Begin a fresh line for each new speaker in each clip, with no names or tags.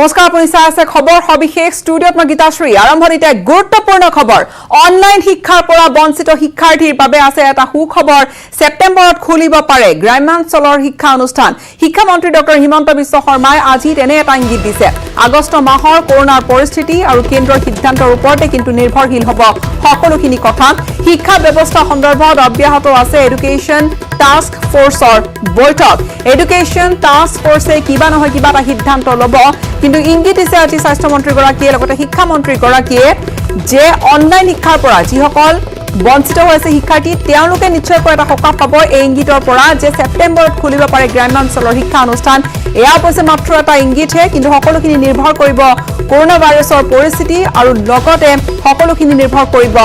নমস্কাৰ আপুনি চাই আছে খবৰ সবিশেষ ষ্টুডিঅত মই গীতাশ্ৰী আৰম্ভণিতে গুৰুত্বপূৰ্ণ খবৰ অনলাইন শিক্ষাৰ পৰা বঞ্চিত শিক্ষাৰ্থীৰ বাবে আছে এটা সুখবৰ সেপ্টেম্বৰত খুলিব পাৰে গ্ৰামাঞ্চলৰ শিক্ষা অনুষ্ঠান শিক্ষামন্ত্ৰী ডক্টৰ হিমন্ত বিশ্ব শৰ্মাই আজি তেনে এটা ইংগিত দিছে আগষ্ট মাহৰ কৰোনাৰ পৰিস্থিতি আৰু কেন্দ্ৰৰ সিদ্ধান্তৰ ওপৰতে কিন্তু নিৰ্ভৰশীল হ'ব সকলোখিনি কথা শিক্ষা ব্যৱস্থা সন্দৰ্ভত অব্যাহত আছে এডুকেশ্যন টাস্ক ফোৰ্সৰ বৈঠক এডুকেশ্যন টাস্ক ফোৰ্সে কিবা নহয় কিবা এটা সিদ্ধান্ত ল'ব কিন্তু ইংগিত দিছে আজি স্বাস্থ্য মন্ত্ৰীগৰাকীয়ে লগতে শিক্ষা মন্ত্ৰীগৰাকীয়ে যে অনলাইন শিক্ষাৰ পৰা যিসকল বঞ্চিত হৈছে শিক্ষাৰ্থী তেওঁলোকে নিশ্চয়কৈ এটা সকাহ পাব এই ইংগিতৰ পৰা যে সেপ্টেম্বৰত খুলিব পাৰে গ্ৰামাঞ্চলৰ শিক্ষা অনুষ্ঠান এয়া অৱশ্যে মাত্ৰ এটা ইংগিতহে কিন্তু সকলোখিনি নিৰ্ভৰ কৰিব কৰোনা ভাইৰাছৰ পৰিস্থিতি আৰু লগতে সকলোখিনি নিৰ্ভৰ কৰিব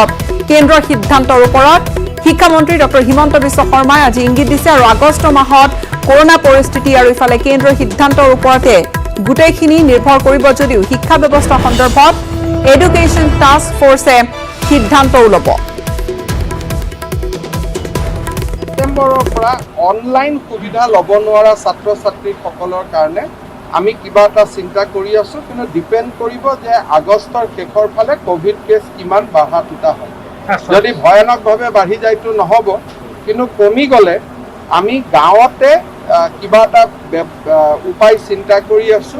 কেন্দ্ৰৰ সিদ্ধান্তৰ ওপৰত শিক্ষামন্ত্ৰী ডক্টৰ হিমন্ত বিশ্ব শৰ্মাই আজি ইংগিত দিছে আৰু আগষ্ট মাহত কৰোনা পৰিস্থিতি আৰু ইফালে কেন্দ্ৰৰ সিদ্ধান্তৰ ওপৰতে গোটেইখিনি নিৰ্ভৰ কৰিব যদিও শিক্ষা ব্যৱস্থা সন্দৰ্ভত এডুকেশ্যন টাস্ক ফোৰ্সে সিদ্ধান্ত ল'ব
সেপ্টেম্বৰৰ পৰা অনলাইন সুবিধা ল'ব নোৱাৰা ছাত্ৰ ছাত্ৰীসকলৰ কাৰণে আমি কিবা এটা চিন্তা কৰি আছো কিন্তু ডিপেণ্ড কৰিব যে আগষ্টৰ শেষৰ ফালে কোভিড কেছ কিমান বাঢ়া টুটা হয় যদি ভয়ানকভাৱে বাঢ়ি যায়তো নহ'ব কিন্তু কমি গ'লে আমি গাঁৱতে কিবা এটা উপায় চিন্তা কৰি আছো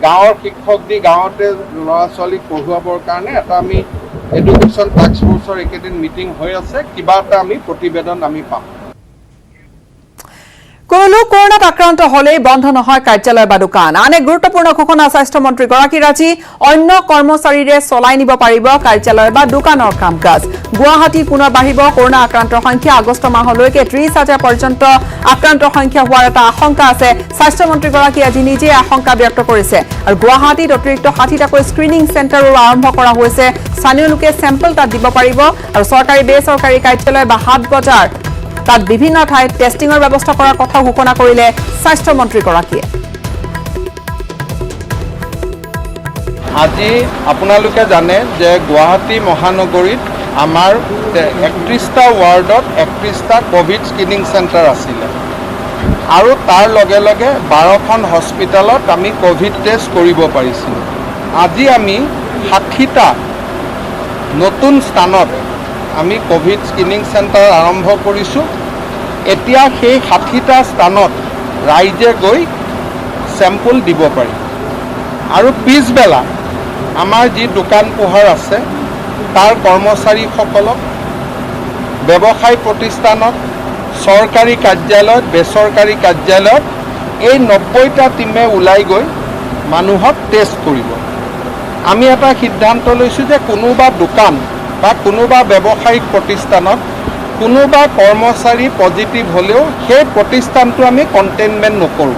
গাঁৱৰ শিক্ষক দি গাঁৱতে ল'ৰা ছোৱালীক পঢ়ুৱাবৰ কাৰণে এটা আমি এডুকেশ্যন টাস্ক ফোৰ্সৰ একেদিন মিটিং হৈ আছে কিবা এটা আমি প্ৰতিবেদন আমি পাম
কোনো কৰোনাত আক্ৰান্ত হলেই বন্ধ নহয় কাৰ্যালয় বা দোকান আন এক গুৰুত্বপূৰ্ণ ঘোষণা স্বাস্থ্যমন্ত্ৰীগৰাকীৰ আজি অন্য কৰ্মচাৰীৰে চলাই নিব পাৰিব কাৰ্যালয় বা দোকানৰ কাম কাজ গুৱাহাটীত পুনৰ বাঢ়িব কৰোনা আক্ৰান্তৰ সংখ্যা আগষ্ট মাহলৈকে 30,000 পৰ্যন্ত আক্ৰান্তৰ সংখ্যা হোৱাৰ এটা আশংকা আছে স্বাস্থ্যমন্ত্ৰীগৰাকীয়ে আজি নিজে আশংকা ব্যক্ত কৰিছে আৰু গুৱাহাটীত অতিৰিক্ত 60টাকৈ স্ক্ৰিনিং চেণ্টাৰো আৰম্ভ কৰা হৈছে স্থানীয় লোকে চেম্পল তাত দিব পাৰিব আৰু চৰকাৰী বেচৰকাৰী কাৰ্যালয় বা হাট বজাৰ তাত বিভিন্ন ঠাইত টেষ্টিঙৰ ব্যৱস্থা কৰাৰ কথা ঘোষণা কৰিলে স্বাস্থ্যমন্ত্ৰীগৰাকীয়ে
আজি আপোনালোকে জানে যে গুৱাহাটী মহানগৰীত আমাৰ 31টা ৱাৰ্ডত 31টা কোভিড স্ক্ৰিনিং চেণ্টাৰ আছিলে আৰু তাৰ লগে লগে 12খন হস্পিটেলত আমি কোভিড টেষ্ট কৰিব পাৰিছিলোঁ আজি আমি 60টা নতুন স্থানত আমি কোভিড স্ক্ৰিনিং চেণ্টাৰ আৰম্ভ কৰিছোঁ এতিয়া সেই 60টা স্থানত ৰাইজে গৈ চেম্পল দিব পাৰি আৰু পিছবেলা আমাৰ যি দোকান পোহাৰ আছে তাৰ কৰ্মচাৰীসকলক ব্যৱসায় প্ৰতিষ্ঠানত চৰকাৰী কাৰ্যালয়ত বেচৰকাৰী কাৰ্যালয়ত এই 90টা টিমে ওলাই গৈ মানুহক টেষ্ট কৰিব আমি এটা সিদ্ধান্ত লৈছোঁ যে কোনোবা দোকান বা কোনোবা ব্যৱসায়িক প্ৰতিষ্ঠানত কোনোবা কৰ্মচাৰী পজিটিভ হ'লেও সেই প্ৰতিষ্ঠানটো আমি কণ্টেইনমেণ্ট নকৰোঁ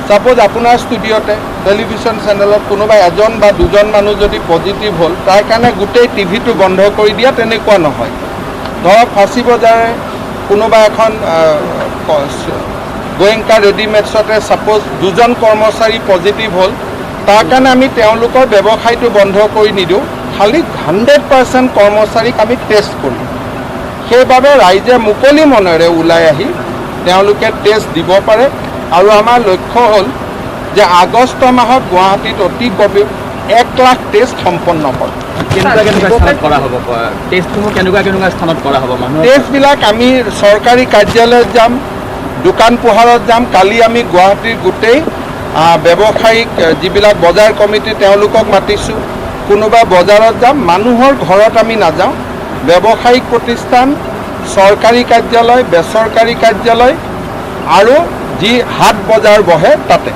সাপোজ আপোনাৰ ষ্টুডিঅ'তে টেলিভিশ্যন চেনেলত কোনোবা এজন বা দুজন মানুহ যদি পজিটিভ হ'ল তাৰ কাৰণে গোটেই টিভিটো বন্ধ কৰি দিয়া তেনেকুৱা নহয় ধৰক ফাঁচী বজাৰে কোনোবা এখন গোয়েংকা ৰেডিমেডছতে ছাপোজ দুজন কৰ্মচাৰী পজিটিভ হ'ল তাৰ কাৰণে আমি তেওঁলোকৰ ব্যৱসায়টো বন্ধ কৰি নিদিওঁ খালি 100% কৰ্মচাৰীক আমি টেষ্ট কৰিম সেইবাবে ৰাইজে মুকলি মনেৰে ওলাই আহি তেওঁলোকে টেষ্ট দিব পাৰে আৰু আমাৰ লক্ষ্য হ'ল যে আগষ্ট মাহত গুৱাহাটীত অতি কমেও 1 লাখ টেষ্ট সম্পন্ন কৰে টেষ্টবিলাক আমি চৰকাৰী কাৰ্যালয়ত যাম দোকান পোহাৰত যাম কালি আমি গুৱাহাটীৰ গোটেই ব্যৱসায়িক যিবিলাক বজাৰ কমিটি তেওঁলোকক মাতিছোঁ কোনোবা বজাৰত যাম মানুহৰ ঘৰত আমি নাযাওঁ ব্যৱসায়িক প্ৰতিষ্ঠান চৰকাৰী কাৰ্যালয় বেচৰকাৰী কাৰ্যালয় আৰু যি হাট বজাৰ বহে তাতে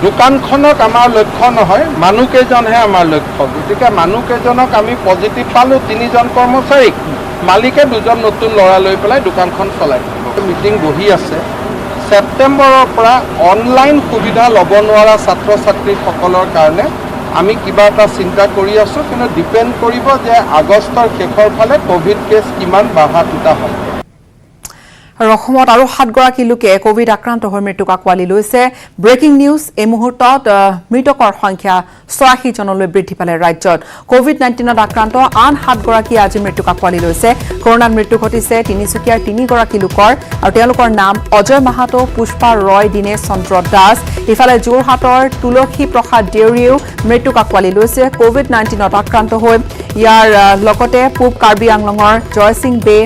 দোকানখনক আমাৰ লক্ষ্য নহয় মানুহকেইজনহে আমাৰ লক্ষ্য গতিকে মানুহকেইজনক আমি পজিটিভ পালোঁ 3জন কৰ্মচাৰীক মালিকে 2জন নতুন ল'ৰা লৈ পেলাই দোকানখন চলাই মিটিং বহি আছে সেপ্টেম্বৰৰ পৰা অনলাইন সুবিধা ল'ব নোৱাৰা ছাত্ৰ ছাত্ৰীসকলৰ কাৰণে আমি কিবা এটা চিন্তা কৰি আছো কিন্তু ডিপেণ্ড কৰিব যে আগষ্টৰ শেষৰ ফালে কোভিড কেছ কিমান বাঢ়া টুটা হয়
অসমত আৰু 7 গৰাকী লোকে কোভিড আক্ৰান্ত হৈ মৃত্যুক আঁকোৱালি লৈছে ব্ৰেকিং নিউজ এই মুহূৰ্তত মৃতকৰ সংখ্যা 86 জনলৈ বৃদ্ধি পালে ৰাজ্যত কোভিড 19ত আক্ৰান্ত আন 7 গৰাকী আজি মৃত্যুক আঁকোৱালি লৈছে কৰোনাত মৃত্যু ঘটিছে তিনিচুকীয়াৰ 3 গৰাকী লোকৰ আৰু তেওঁলোকৰ নাম অজয় মাহাতো পুষ্পা ৰয় দিনেশ চন্দ্ৰ দাস ইফালে যোৰহাটৰ তুলসী প্ৰসাদ দেউৰীয়েও মৃত্যুক আঁকোৱালি লৈছে কোভিড 19ত আক্ৰান্ত হৈ ইয়াৰ লগতে পূব কাৰ্বি আংলঙৰ জয় সিং বে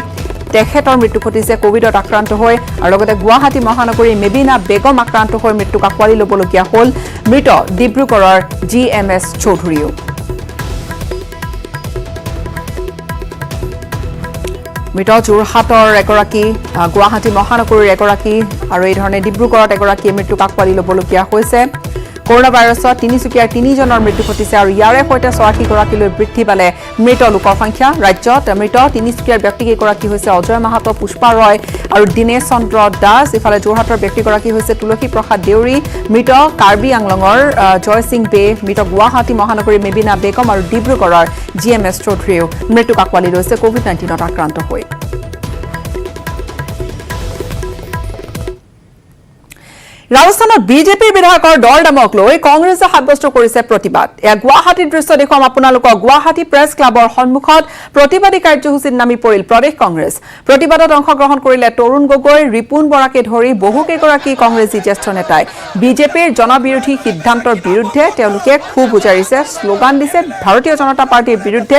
তেখেতৰ মৃত্যু ঘটিছে কোভিডত আক্ৰান্ত হৈ আৰু লগতে গুৱাহাটী মহানগৰীৰ মেবিনা বেগম আক্ৰান্ত হৈ মৃত্যুক আঁকোৱালি ল'বলগীয়া হ'ল মৃত ডিব্ৰুগড়ৰ GMS চৌধুৰীও মৃত যোৰহাটৰ এগৰাকী গুৱাহাটী মহানগৰীৰ এগৰাকী আৰু এই ধৰণে ডিব্ৰুগড়ত এগৰাকী মৃত্যুক আঁকোৱালি ল'বলগীয়া হৈছে কৰোনা ভাইৰাছত তিনিচুকীয়াৰ 3 জনৰ মৃত্যু ঘটিছে আৰু ইয়াৰে সৈতে 86 গৰাকীলৈ বৃদ্ধি পালে মৃত লোকৰ সংখ্যা ৰাজ্যত মৃত তিনিচুকীয়াৰ ব্যক্তিকেইগৰাকী হৈছে অজয় মাহাতো পুষ্পা ৰয় আৰু দিনেশ চন্দ্ৰ দাস ইফালে যোৰহাটৰ ব্যক্তিগৰাকী হৈছে তুলসী প্ৰসাদ দেউৰী মৃত কাৰ্বি আংলঙৰ জয় সিং বে মৃত গুৱাহাটী মহানগৰীৰ মেবিনা বেগম আৰু ডিব্ৰুগড়ৰ GMS চৌধুৰীয়েও মৃত্যুক আঁকোৱালি লৈছে কোভিড 19ত আক্ৰান্ত হৈ ৰাজস্থানত বিজেপিৰ বিধায়কৰ দৰ দামক লৈ কংগ্ৰেছে সাব্যস্ত কৰিছে প্ৰতিবাদ এয়া গুৱাহাটীৰ দৃশ্য দেখুৱাম আপোনালোকক গুৱাহাটী প্ৰেছ ক্লাবৰ সন্মুখত প্ৰতিবাদী কাৰ্যসূচীত নামি পৰিল প্ৰদেশ কংগ্ৰেছ প্ৰতিবাদত অংশগ্ৰহণ কৰিলে তৰুণ গগৈ ৰিপুণ বৰাকে ধৰি বহুকেইগৰাকী কংগ্ৰেছী জ্যেষ্ঠ নেতাই বিজেপিৰ জনবিৰোধী সিদ্ধান্তৰ বিৰুদ্ধে তেওঁলোকে ক্ষোভ উজাৰিছে শ্লোগান দিছে ভাৰতীয় জনতা পাৰ্টিৰ বিৰুদ্ধে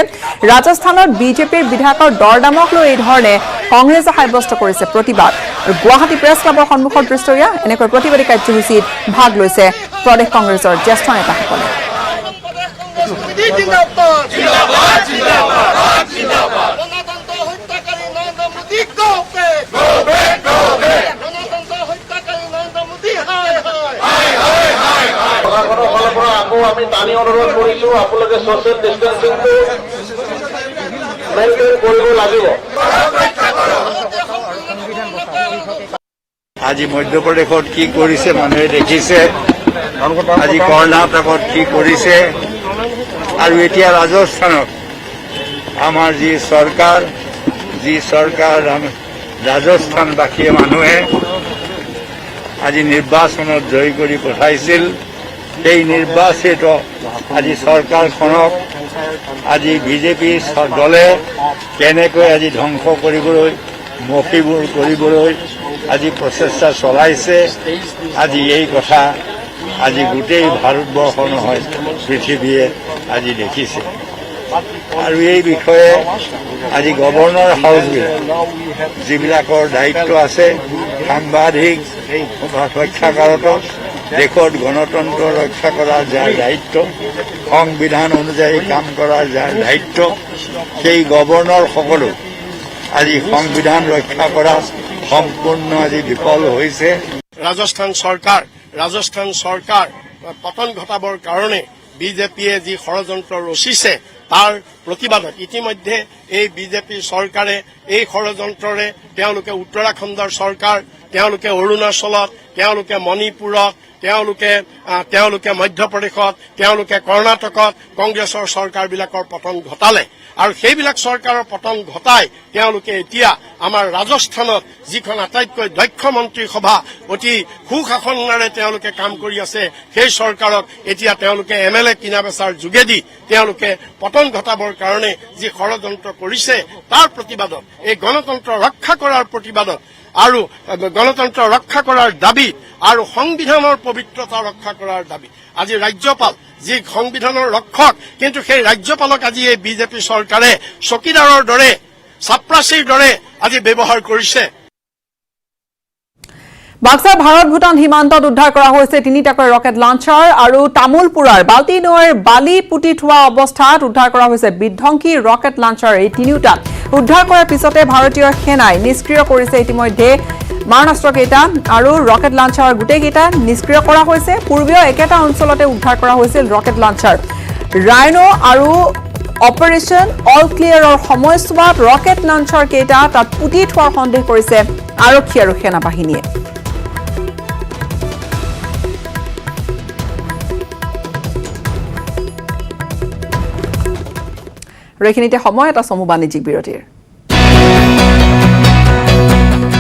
ৰাজস্থানত বিজেপিৰ বিধায়কৰ দৰ দামক লৈ এই ধৰণে কংগ্ৰেছে সাব্যস্ত কৰিছে প্ৰতিবাদ গুৱাহাটী প্ৰেছ ক্লাবৰ সন্মুখত দৃশ্যয়া এনেকৈ প্ৰতিবাদী কাৰ্যসূচীত ভাগ লৈছে প্ৰদেশ কংগ্ৰেছৰ জ্যেষ্ঠ নেতাসকলে
আমি টানি অনুৰোধ কৰিছো আপোনালোকে সোশ্যাল ডিষ্টেন্সিংটো মেইনটেইন কৰিব লাগিব
আজি মধ্যপ্ৰদেশত কি কৰিছে মানুহে দেখিছে আজি কৰ্ণাটকত কি কৰিছে আৰু এতিয়া ৰাজস্থানত আমাৰ যি চৰকাৰ ৰাজস্থানবাসীয়ে মানুহে আজি নিৰ্বাচনত জয় কৰি পঠাইছিল সেই নিৰ্বাচিত আজি চৰকাৰখনক আজি বিজেপি দলে কেনেকৈ আজি ধ্বংস কৰিবলৈ মকিবোৰ কৰিবলৈ আজি প্ৰচেষ্টা চলাইছে আজি এই কথা আজি গোটেই ভাৰতবৰ্ষ নহয় পৃথিৱীয়ে আজি দেখিছে আৰু এই বিষয়ে আজি গভৰ্ণৰ হাউচবিলাক যিবিলাকৰ দায়িত্ব আছে সাংবাদিক ৰক্ষাকাৰত দেশত গণতন্ত্ৰ ৰক্ষা কৰাৰ যাৰ দায়িত্ব সংবিধান অনুযায়ী কাম কৰাৰ যাৰ দায়িত্ব সেই গভৰ্ণৰসকলো আজি সংবিধান ৰক্ষা কৰা সম্পূৰ্ণ আজি বিফল হৈছে
ৰাজস্থান চৰকাৰ পতন ঘটাবৰ কাৰণে বিজেপিয়ে যি ষড়যন্ত্ৰ ৰচিছে তাৰ প্ৰতিবাদত ইতিমধ্যে এই বিজেপি চৰকাৰে এই ষড়যন্ত্ৰৰে তেওঁলোকে উত্তৰাখণ্ডৰ চৰকাৰ তেওঁলোকে অৰুণাচলত তেওঁলোকে মণিপুৰত তেওঁলোকে মধ্যপ্ৰদেশত তেওঁলোকে কৰ্ণাটকত কংগ্ৰেছৰ চৰকাৰবিলাকৰ পতন ঘটালে আৰু সেইবিলাক চৰকাৰৰ পতন ঘটাই তেওঁলোকে এতিয়া আমাৰ ৰাজস্থানত যিখন আটাইতকৈ দক্ষ মন্ত্ৰীসভা অতি সুশাসনেৰে তেওঁলোকে কাম কৰি আছে সেই চৰকাৰক এতিয়া তেওঁলোকে MLA কিনা বেচাৰ যোগেদি তেওঁলোকে পতন ঘটাবৰ কাৰণে যি ষড়যন্ত্ৰ কৰিছে তাৰ প্ৰতিবাদত এই গণতন্ত্ৰ ৰক্ষা কৰাৰ প্ৰতিবাদত আৰু গণতন্ত্ৰ ৰক্ষা কৰাৰ দাবী আৰু সংবিধানৰ পবিত্ৰতা ৰক্ষা কৰাৰ দাবী আজি ৰাজ্যপাল যি সংবিধানৰ ৰক্ষক কিন্তু সেই ৰাজ্যপালক আজি এই বিজেপি চৰকাৰে চকীদাৰৰ দৰে চাপ্ৰাচীৰ দৰে আজি ব্যৱহাৰ কৰিছে
বাক্সাৰ ভাৰত ভূটান সীমান্তত উদ্ধাৰ কৰা হৈছে 3টাকৈ ৰকেট লঞ্চাৰ আৰু তামুলপুৰৰ বাল্টি নৈৰ বালি পুতি থোৱা অৱস্থাত উদ্ধাৰ কৰা হৈছে বিধ্বংসী ৰকেট লঞ্চাৰ এই তিনিওটা উদ্ধাৰ কৰাৰ পিছতে ভাৰতীয় সেনাই নিষ্ক্ৰিয় কৰিছে ইতিমধ্যে মাৰণাস্ত্ৰকেইটা আৰু ৰকেট লঞ্চাৰ গোটেইকেইটা নিষ্ক্ৰিয় কৰা হৈছে পূৰ্বীয় একেটা অঞ্চলতে উদ্ধাৰ কৰা হৈছিল ৰকেট লঞ্চাৰ ৰাইনো আৰু অপাৰেশ্যন অল ক্লিয়াৰৰ সময়ছোৱাত ৰকেট লঞ্চাৰ কেইটা তাত পুতি থোৱাৰ সন্দেহ কৰিছে আৰক্ষী আৰু সেনাবাহিনীয়ে এইখিনিতে সময় এটা চমু বাণিজ্যিক বিৰতিৰ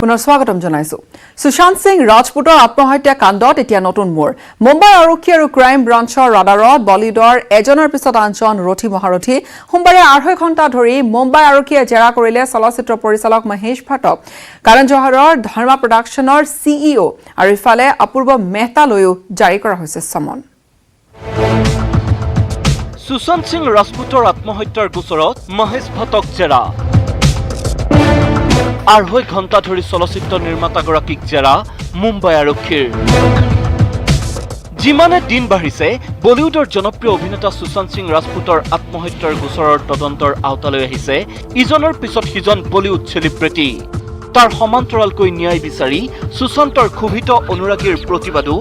পুনৰ স্বাগতম জনাইছো। সুশান্ত সিং ৰাজপুতৰ আত্মহত্যা কাণ্ডত এতিয়া নতুন মোৰ। মুম্বাই আৰক্ষী আৰু ক্ৰাইম ব্ৰাঞ্চৰ ৰাডাৰত বলিউডৰ এজনৰ পিছত আনজন ৰথী মহাৰথী। সোমবাৰে 2.5 ঘণ্টা ধৰি মুম্বাই আৰক্ষীয়ে জেৰা কৰিলে চলচ্চিত্ৰ পৰিচালক মহেশ ভাটক। কাৰণ জোহৰৰ ধৰ্মা প্ৰডাকশ্যনৰ CEO আৰু ইফালে অপূৰ্ব মেহতালৈও জাৰি কৰা হৈছে সমন।
সুশান্ত সিং ৰাজপুতৰ আত্মহত্যাৰ গোচৰত মহেশ ভাটক জেৰা। 2.5 ঘণ্টা ধৰি চলচ্চিত্ৰ নিৰ্মাতাগৰাকীক জেৰা মুম্বাই আৰক্ষীৰ। যিমানে দিন বাঢ়িছে বলিউডৰ জনপ্ৰিয় অভিনেতা সুশান্ত সিং ৰাজপুতৰ আত্মহত্যাৰ গোচৰৰ তদন্তৰ আওতালৈ আহিছে ইজনৰ পিছত সিজন বলিউড চেলিব্ৰিটি। তাৰ সমান্তৰালকৈ ন্যায় বিচাৰি সুশান্তৰ ক্ষোভিত অনুৰাগীৰ প্ৰতিবাদো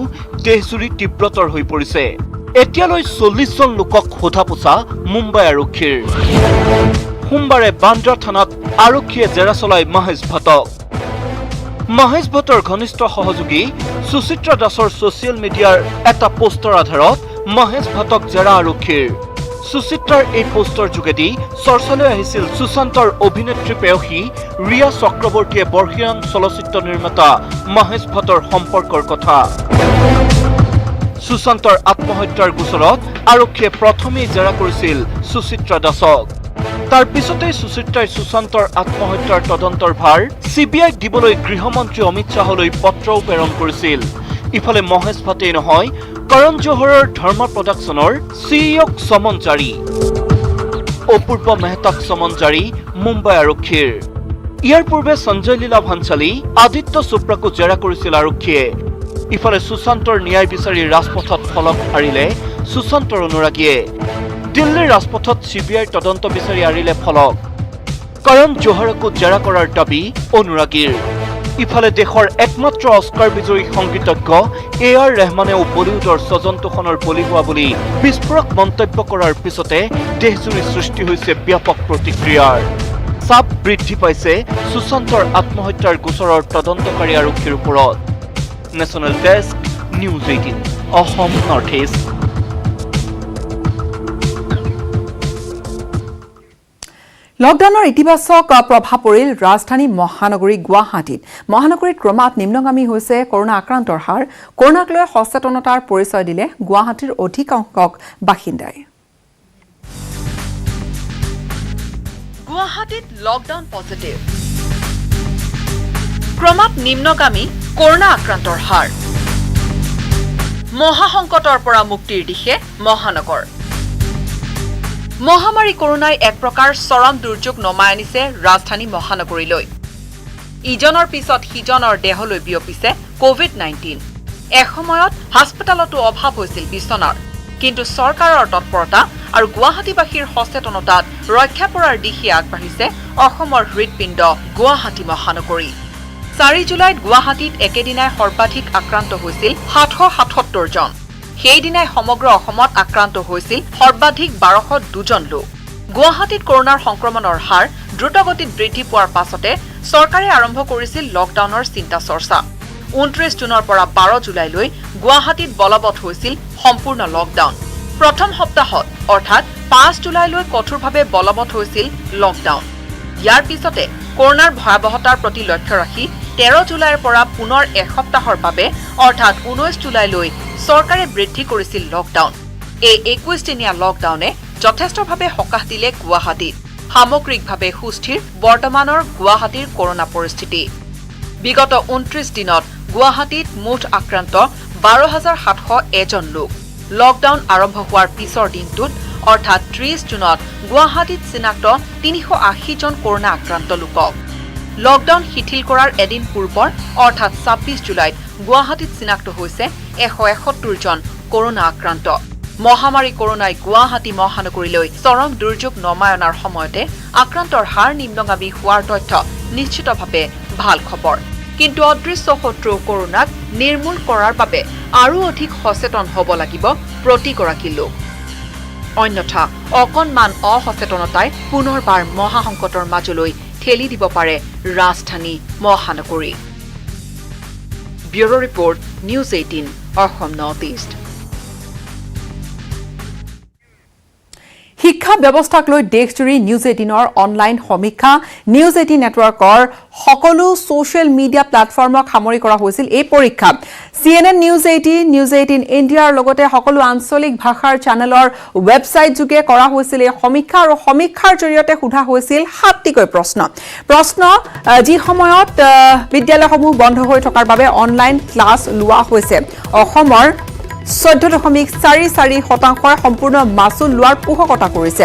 দেশজুৰি তীব্ৰতৰ হৈ পৰিছে। এতিয়ালৈ 40 জন লোকক সোধা পোছা মুম্বাই আৰক্ষীৰ। সোমবাৰে বান্দ্ৰা থানাত আৰক্ষীয়ে জেৰা চলায় মহেশ ভাটক। মহেশ ভাটৰ ঘনিষ্ঠ সহযোগী সুচিত্ৰা দাসৰ ছচিয়েল মিডিয়াৰ এটা পোষ্টৰ আধাৰত মহেশ ভাটক জেৰা আৰক্ষীৰ। সুচিত্ৰাৰ এই পোষ্টৰ যোগেদি চৰ্চালৈ আহিছিল সুশান্তৰ অভিনেত্ৰী পেয়সী ৰিয়া চক্ৰৱৰ্তীয়ে বৰ্ষীয়ান চলচ্চিত্ৰ নিৰ্মাতা মহেশ ভাটৰ সম্পৰ্কৰ কথা। সুশান্তৰ আত্মহত্যাৰ গোচৰত আৰক্ষীয়ে প্ৰথমেই জেৰা কৰিছিল সুচিত্ৰা দাসক। তাৰ পিছতেই সুচিত্ৰাই সুশান্তৰ আত্মহত্যাৰ তদন্তৰ ভাৰ CBIক দিবলৈ গৃহমন্ত্ৰী অমিত শ্বাহলৈ পত্ৰও প্ৰেৰণ কৰিছিল। ইফালে মহেশ ভাটেই নহয় কৰণ জোহৰৰ ধৰ্মা প্ৰডাকশ্যনৰ CEOক সমন জাৰি। অপূৰ্ব মেহতাক সমন জাৰি মুম্বাই আৰক্ষীৰ। ইয়াৰ পূৰ্বে সঞ্জয় লীলা ভাঞ্চালী আদিত্য চোপ্ৰাকো জেৰা কৰিছিল আৰক্ষীয়ে। ইফালে সুশান্তৰ ন্যায় বিচাৰি ৰাজপথত ফলক আৰিলে সুশান্তৰ অনুৰাগীয়ে। দিল্লীৰ ৰাজপথত CBIৰ তদন্ত বিচাৰি আৰিলে ফলক। কৰণ জোহৰকো জেৰা কৰাৰ দাবী অনুৰাগীৰ। ইফালে দেশৰ একমাত্ৰ অস্কাৰ বিজয়ী সংগীতজ্ঞ AR ৰেহমানেও বলিউডৰ স্বজন তোষণৰ বলি হোৱা বুলি বিস্ফোৰক মন্তব্য কৰাৰ পিছতে দেশজুৰি সৃষ্টি হৈছে ব্যাপক প্ৰতিক্ৰিয়াৰ। চাপ বৃদ্ধি পাইছে সুশান্তৰ আত্মহত্যাৰ গোচৰৰ তদন্তকাৰী আৰক্ষীৰ ওপৰত। National desk news 18 Assam north east.
লকডাউনৰ ইতিবাচক প্ৰভাৱ পৰিল ৰাজধানী মহানগৰী গুৱাহাটীত। মহানগৰীত ক্ৰমাৎ নিম্নগামী হৈছে কৰোনা আক্ৰান্তৰ হাৰ। কৰোনাক লৈ সচেতনতাৰ পৰিচয় দিলে গুৱাহাটীৰ অধিকাংশ বাসিন্দাই।
গুৱাহাটীত লকডাউন পজিটিভ, ক্ৰমাৎ নিম্নগামী কৰোনা আক্ৰান্তৰ হাৰ। মহাসংকটৰ পৰা মুক্তিৰ দিশে মহানগৰ। মহামাৰী কৰোনাই এক প্ৰকাৰ চৰম দুৰ্যোগ নমাই আনিছে ৰাজধানী মহানগৰীলৈ। ইজনৰ পিছত সিজনৰ দেহলৈ বিয়পিছে COVID-19। এসময়ত হাস্পতালতো অভাৱ হৈছিল বিছনাৰ, কিন্তু চৰকাৰৰ তৎপৰতা আৰু গুৱাহাটীবাসীৰ সচেতনতাত ৰক্ষা পৰাৰ দিশে আগবাঢ়িছে অসমৰ হৃদপিণ্ড গুৱাহাটী মহানগৰী। 4 জুলাইত গুৱাহাটীত একেদিনাই সৰ্বাধিক আক্ৰান্ত হৈছিল 777 জন। সেইদিনাই সমগ্ৰ অসমত আক্ৰান্ত হৈছিল সৰ্বাধিক 1202 জন লোক। গুৱাহাটীত কৰোনাৰ সংক্ৰমণৰ হাৰ দ্ৰুতগতিত বৃদ্ধি পোৱাৰ পাছতে চৰকাৰে আৰম্ভ কৰিছিল লকডাউনৰ চিন্তা চৰ্চা। 29 জুনৰ পৰা 12 জুলাইলৈ গুৱাহাটীত বলবৎ হৈছিল সম্পূৰ্ণ লকডাউন। প্ৰথম সপ্তাহত অৰ্থাৎ 5 জুলাইলৈ কঠোৰভাৱে বলবৎ হৈছিল লকডাউন। ইয়াৰ পিছতে কৰোনাৰ ভয়াৱহতাৰ প্ৰতি লক্ষ্য ৰাখি 13 জুলাইৰ পৰা পুনৰ এসপ্তাহৰ বাবে অৰ্থাৎ 19 জুলাইলৈ চৰকাৰে বৃদ্ধি কৰিছিল লকডাউন। এই 21 দিনীয়া লকডাউনে যথেষ্টভাৱে সকাহ দিলে গুৱাহাটীত। সামগ্ৰিকভাৱে সুস্থিৰ বৰ্তমানৰ গুৱাহাটীৰ কৰোনা পৰিস্থিতি। বিগত 29 দিনত গুৱাহাটীত মুঠ আক্ৰান্ত 12,701 লোক। লকডাউন আৰম্ভ হোৱাৰ পিছৰ দিনটোত অৰ্থাৎ 30 জুনত গুৱাহাটীত চিনাক্ত 380 জন কৰোনা আক্ৰান্ত লোকক। লকডাউন শিথিল কৰাৰ এদিন পূৰ্বৰ অৰ্থাৎ 26 জুলাইত গুৱাহাটীত চিনাক্ত হৈছে 171 জন কৰোনা আক্ৰান্ত। মহামাৰী কৰোনাই গুৱাহাটী মহানগৰীলৈ চৰম দুৰ্যোগ নমাই অনাৰ সময়তে আক্ৰান্তৰ হাৰ নিম্নগামী হোৱাৰ তথ্য নিশ্চিতভাৱে ভাল খবৰ। কিন্তু অদৃশ্য শত্ৰু কৰোনাক নিৰ্মূল কৰাৰ বাবে আৰু অধিক সচেতন হ'ব লাগিব প্ৰতিগৰাকী লোক। অন্যথা অকণমান অসচেতনতাই পুনৰবাৰ মহাসংকটৰ মাজলৈ ঠেলি দিব পাৰে ৰাজধানী মহানগৰী। Bureau report news 18 Assam north east.
শিক্ষা শিক্ষা ব্যৱস্থাক লৈ দেশজুৰি নিউজ 18ৰ অনলাইন সমীক্ষা নিউজ 18 নেটৱৰ্কৰ সকলো ছ'চিয়েল মিডিয়া প্লেটফৰ্মক সামৰি কৰা হৈছিল এই পৰীক্ষা CNN নিউজ 18 নিউজ 18 ইণ্ডিয়াৰ লগতে সকলো আঞ্চলিক ভাষাৰ চেনেলৰ ৱেবছাইট যোগে কৰা হৈছিল এই সমীক্ষা আৰু সমীক্ষাৰ জৰিয়তে সোধা হৈছিল 7টিকৈ প্ৰশ্ন যি সময়ত বিদ্যালয়সমূহ বন্ধ হৈ থকাৰ বাবে অনলাইন ক্লাছ লোৱা হৈছে অসমৰ 14.44% সম্পূৰ্ণ মাচুল লোৱাৰ পোষকতা কৰিছে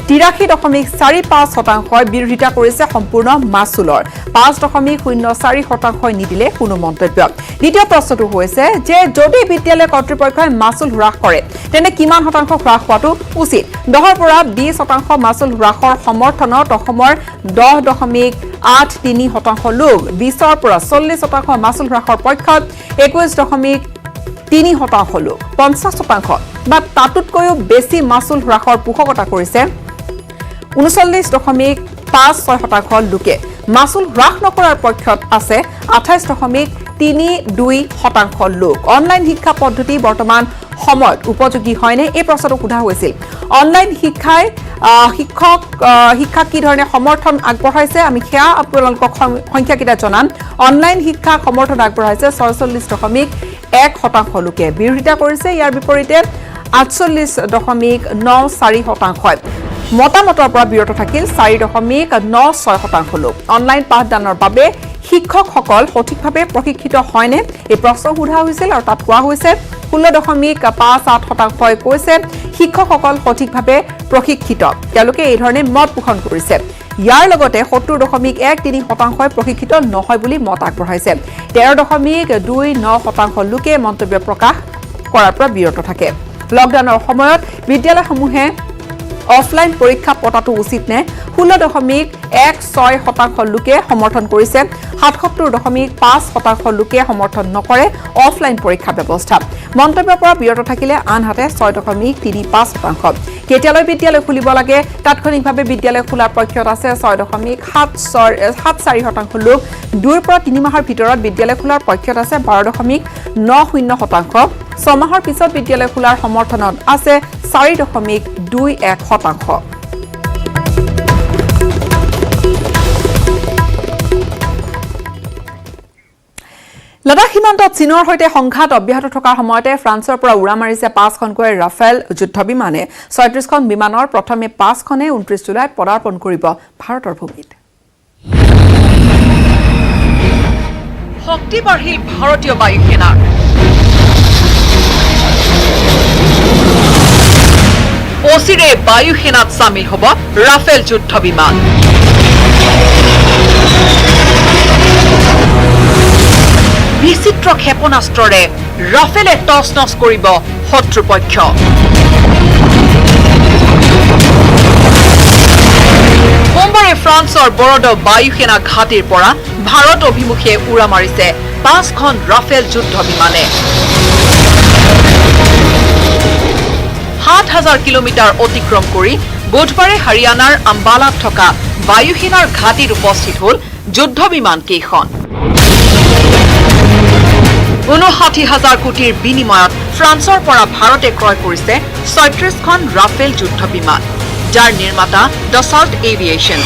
83.45% বিৰোধিতা কৰিছে সম্পূৰ্ণ মাচুলৰ 5.04% নিদিলে কোনো মন্তব্য দ্বিতীয় প্ৰশ্নটো হৈছে যে যদি বিদ্যালয় কৰ্তৃপক্ষই মাচুল হ্ৰাস কৰে তেনে কিমান শতাংশ হ্ৰাস হোৱাটো উচিত 10ৰ পৰা 20% মাচুল হ্ৰাসৰ সমৰ্থনত অসমৰ 10.83% লোক 20ৰ পৰা 40% মাচুল হ্ৰাসৰ পক্ষত 21.3% লোক 50% বা তাতোতকৈও বেছি মাচুল হ্ৰাসৰ পোষকতা কৰিছে 39.56% লোকে মাচুল হ্ৰাস নকৰাৰ পক্ষত আছে 28.32% লোক অনলাইন শিক্ষা পদ্ধতি বৰ্তমান সময়ত উপযোগী হয়নে এই প্ৰশ্নটো সোধা হৈছিল অনলাইন শিক্ষাই শিক্ষা কি ধৰণে সমৰ্থন আগবঢ়াইছে আমি সেয়া আপোনালোকক সংখ্যাকেইটা জনাম অনলাইন শিক্ষা সমৰ্থন আগবঢ়াইছে 46.1% লোকে বিৰোধিতা কৰিছে ইয়াৰ বিপৰীতে 48.94% মতামতৰ পৰা বিৰত থাকিল 4.96% লোক অনলাইন পাঠদানৰ বাবে শিক্ষকসকল সঠিকভাৱে প্ৰশিক্ষিত হয়নে এই প্ৰশ্ন সোধা হৈছিল আৰু তাত কোৱা হৈছে 16.58% কৈছে শিক্ষকসকল সঠিকভাৱে প্ৰশিক্ষিত তেওঁলোকে এই ধৰণে মত পোষণ কৰিছে ইয়াৰ লগতে 70.13% প্ৰশিক্ষিত নহয় বুলি মত আগবঢ়াইছে 13.29% লোকে মন্তব্য প্ৰকাশ কৰাৰ পৰা বিৰত থাকে লকডাউনৰ সময়ত বিদ্যালয়সমূহে অফলাইন পৰীক্ষা পতাটো উচিত নে 16.16% লোকে সমৰ্থন কৰিছে 77.5% লোকে সমৰ্থন নকৰে অফলাইন পৰীক্ষা ব্যৱস্থা মন্তব্যৰ পৰা বিৰত থাকিলে আনহাতে 6.35% কেতিয়ালৈ বিদ্যালয় খুলিব লাগে তাৎক্ষণিকভাৱে বিদ্যালয় খোলাৰ পক্ষত আছে 6.74% লোক 2 পৰা 3 মাহৰ ভিতৰত বিদ্যালয় খোলাৰ পক্ষত আছে 12.90% 6 মাহৰ পিছত বিদ্যালয় খোলাৰ সমৰ্থনত আছে 4.21% লাডাখ সীমান্তত চীনৰ সৈতে সংঘাত অব্যাহত থকাৰ সময়তে ফ্ৰান্সৰ পৰা উৰা মাৰিছে 5খনকৈ ৰাফেল যুদ্ধ বিমানে 36খন বিমানৰ প্ৰথমে 5খনে 29 জুলাইত পদাৰ্পণ কৰিব ভাৰতৰ ভূমিত
শক্তি বাঢ়িল ভাৰতীয় বায়ু সেনাৰ অচিৰে বায়ু সেনাত সামিল হ'ব ৰাফেল যুদ্ধ বিমান বিচিত্ৰ ক্ষেপণাস্ত্ৰৰে ৰাফেলে টছ-নছ কৰিব শত্ৰুপক্ষ সোমবাৰে ফ্ৰান্সৰ বৰড বায়ু সেনা ঘাটিৰ পৰা ভাৰত অভিমুখে উৰা মাৰিছে 5খন ৰাফেল যুদ্ধ বিমানে 7,000 কিলোমিটাৰ অতিক্ৰম কৰি বুধবাৰে হাৰিয়ানাৰ আম্বালাত থকা বায়ু সেনাৰ ঘাটিত উপস্থিত হ'ল যুদ্ধ বিমান কেইখন 59,000 কোটিৰ বিনিময়ত ফ্ৰান্সৰ পৰা ভাৰতে ক্ৰয় কৰিছে 36খন ৰাফেল যুদ্ধ বিমান যাৰ নিৰ্মাতা ডছল্ট এভিয়েশ্যন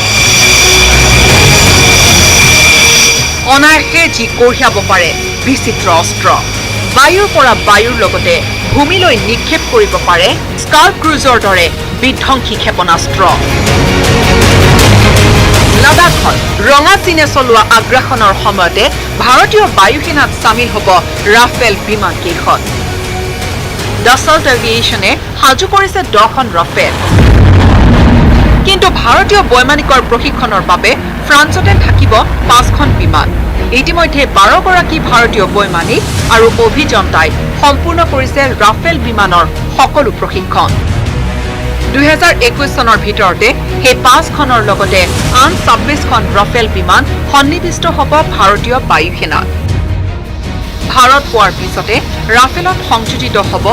অনায়াসে যি কঢ়িয়াব পাৰে বিচিত্ৰ অস্ত্ৰ বায়ুৰ পৰা বায়ুৰ লগতে ভূমিলৈ নিক্ষেপ কৰিব পাৰে স্কাল্প ক্ৰুজৰ দৰে বিধ্বংসী ক্ষেপণাস্ত্ৰ লাডাখত ৰঙা চীনে চলোৱা আগ্ৰাসনৰ সময়তে ভাৰতীয় বায়ু সেনাত সামিল হ'ব ৰাফেল বিমান কেইখন ডছল্ট এভিয়েশ্যনে সাজু কৰিছে 10খন ৰাফেল কিন্তু ভাৰতীয় বৈমানিকৰ প্ৰশিক্ষণৰ বাবে ফ্ৰান্সতে থাকিব 5খন বিমান ইতিমধ্যে 12 গৰাকী ভাৰতীয় বৈমানিক আৰু অভিযন্তাই সম্পূৰ্ণ কৰিছে ৰাফেল বিমানৰ সকলো প্ৰশিক্ষণ 2021 চনৰ ভিতৰতে সেই 5খনৰ লগতে আন 26খন ৰাফেল বিমান সন্নিৱিষ্ট হ'ব ভাৰতীয় বায়ু সেনাত ভাৰত পোৱাৰ পিছতে ৰাফেলত সংযোজিত হ'ব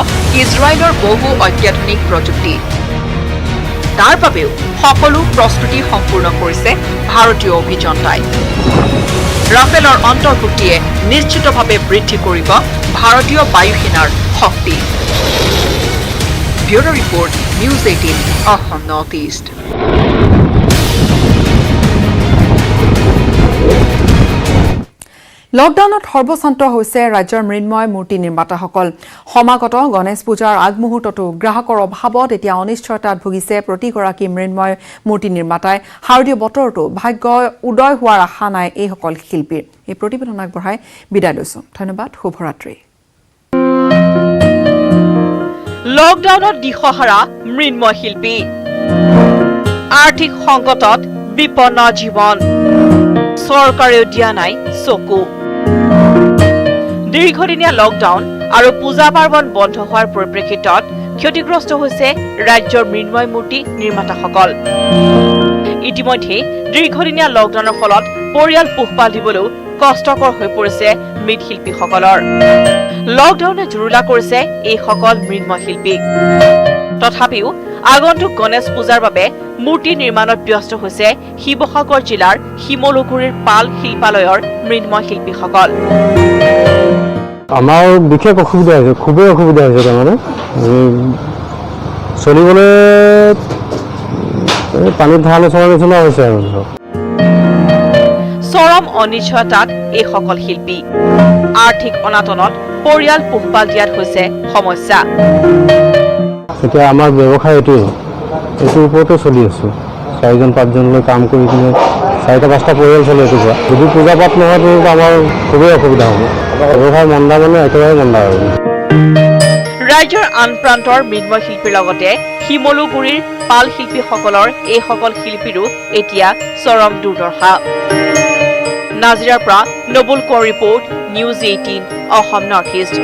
ইজৰাইলৰ বহু অত্যাধুনিক প্ৰযুক্তি তাৰ বাবেও সকলো প্ৰস্তুতি সম্পূৰ্ণ কৰিছে ভাৰতীয় অভিযন্তাই ৰাফেলৰ অন্তৰ্ভুক্তিয়ে নিশ্চিতভাৱে বৃদ্ধি কৰিব ভাৰতীয় বায়ু সেনাৰ শক্তি bureau report news 18 Assam north east.
লকডাউনত সৰ্বশান্ত হৈছে ৰাজ্যৰ মৃন্ময় মূৰ্তি নিৰ্মাতাসকল। সমাগত গণেশ পূজাৰ আগমুহূৰ্ততো গ্ৰাহকৰ অভাৱত এতিয়া অনিশ্চয়তাত ভুগিছে প্ৰতিগৰাকী মৃন্ময় মূৰ্তি নিৰ্মাতাই। শাৰদীয় বতৰতো ভাগ্য উদয় হোৱাৰ আশা নাই এইসকল শিল্পীৰ। এই প্ৰতিবেদন আগবঢ়াই বিদায় লৈছো। ধন্যবাদ, শুভৰাত্ৰি।
লকডাউনত দিশহাৰা মৃন্ময় শিল্পী, আৰ্থিক সংকটত বিপন্ন জীৱন, চৰকাৰেও দিয়া নাই চকু। দীৰ্ঘদিনীয়া লকডাউন আৰু পূজা পাৰ্বণ বন্ধ হোৱাৰ পৰিপ্ৰেক্ষিতত ক্ষতিগ্ৰস্ত হৈছে ৰাজ্যৰ মৃন্ময় মূৰ্তি নিৰ্মাতাসকল। ইতিমধ্যে দীৰ্ঘদিনীয়া লকডাউনৰ ফলত পৰিয়াল পোহপাল দিবলৈও কষ্টকৰ হৈ পৰিছে মৃৎশিল্পীসকলৰ। লকডাউনে জুৰুলা কৰিছে এইসকল মৃন্ময় শিল্পীক। তথাপিও আগন্তুক গণেশ পূজাৰ বাবে মূৰ্তি নিৰ্মাণত ব্যস্ত হৈছে শিৱসাগৰ জিলাৰ শিমলুগুৰিৰ পাল শিল্পালয়ৰ মৃন্ময় শিল্পীসকল।
আমাৰ বিশেষ অসুবিধা হৈছে, খুবেই অসুবিধা হৈছে। তাৰমানে চলিবলৈ পানীত ধান চলাৰ নিচিনা হৈছে আৰু
চৰম অনিশ্চয়তাত এইসকল শিল্পী। আৰ্থিক অনাটনত পৰিয়াল পোহপাল দিয়াত হৈছে সমস্যা।
এতিয়া আমাৰ ব্যৱসায় এইটোৰ ওপৰতে চলি আছো। 4-5জনলৈ কাম কৰি কিনে 4-5টা পৰিয়াল চলি আছো। যদি পূজা পাঠ নহয় তেতিয়া আমাৰ খুবেই অসুবিধা হ'ব। ব্যৱসায় মন্দা মানে একেবাৰে মন্দা আৰু।
ৰাজ্যৰ আন প্ৰান্তৰ মৃন্ময় শিল্পীৰ লগতে শিমলুগুৰিৰ পাল শিল্পীসকলৰ এইসকল শিল্পীৰো এতিয়া চৰম দুৰ্দশা। নাজিৰাৰ পৰা নবুল Konwar report news 18 Assam north east.